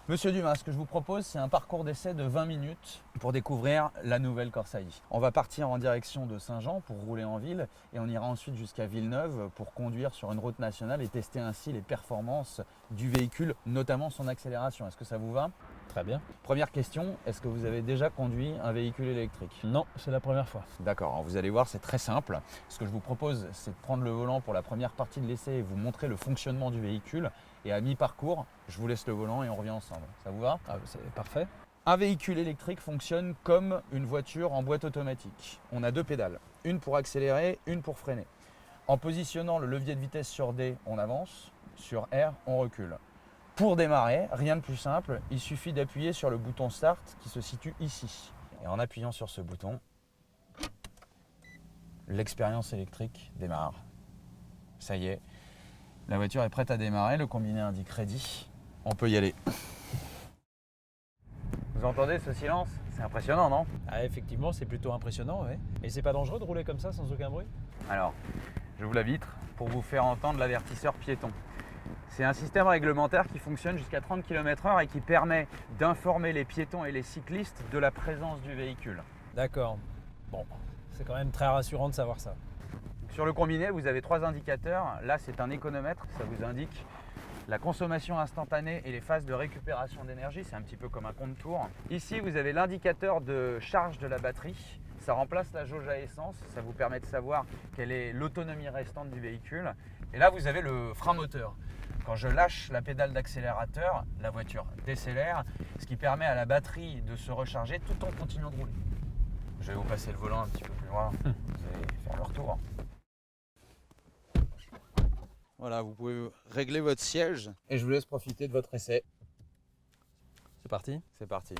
Monsieur Dumas, ce que je vous propose, c'est un parcours d'essai de 20 minutes pour découvrir la nouvelle Corsa i. On va partir en direction de Saint-Jean pour rouler en ville et on ira ensuite jusqu'à Villeneuve pour conduire sur une route nationale et tester ainsi les performances du véhicule, notamment son accélération. Est-ce que ça vous va? Très bien. Première question, est-ce que vous avez déjà conduit un véhicule électrique? Non, c'est la première fois. D'accord, vous allez voir, c'est très simple. Ce que je vous propose, c'est de prendre le volant pour la première partie de l'essai et vous montrer le fonctionnement du véhicule. Et à mi-parcours, je vous laisse le volant et on revient ensemble. Ça vous va? C'est parfait. Un véhicule électrique fonctionne comme une voiture en boîte automatique. On a deux pédales, une pour accélérer, une pour freiner. En positionnant le levier de vitesse sur D, on avance, sur R, on recule. Pour démarrer, rien de plus simple, il suffit d'appuyer sur le bouton Start qui se situe ici. Et en appuyant sur ce bouton, l'expérience électrique démarre. Ça y est, la voiture est prête à démarrer, le combiné indique ready. On peut y aller. Vous entendez ce silence? C'est impressionnant, non? Ah, effectivement, c'est plutôt impressionnant, ouais. Et c'est pas dangereux de rouler comme ça sans aucun bruit? Alors, je vous la vitre pour vous faire entendre l'avertisseur piéton. C'est un système réglementaire qui fonctionne jusqu'à 30 km/h et qui permet d'informer les piétons et les cyclistes de la présence du véhicule. D'accord. Bon, c'est quand même très rassurant de savoir ça. Sur le combiné, vous avez trois indicateurs. Là, c'est un économètre, ça vous indique la consommation instantanée et les phases de récupération d'énergie. C'est un petit peu comme un compte-tour. Ici, vous avez l'indicateur de charge de la batterie. Ça remplace la jauge à essence. Ça vous permet de savoir quelle est l'autonomie restante du véhicule. Et là, vous avez le frein moteur. Quand je lâche la pédale d'accélérateur, la voiture décélère, ce qui permet à la batterie de se recharger tout en continuant de rouler. Je vais vous passer le volant un petit peu plus loin. Vous allez faire le retour. Voilà, vous pouvez régler votre siège et je vous laisse profiter de votre essai. C'est parti? C'est parti.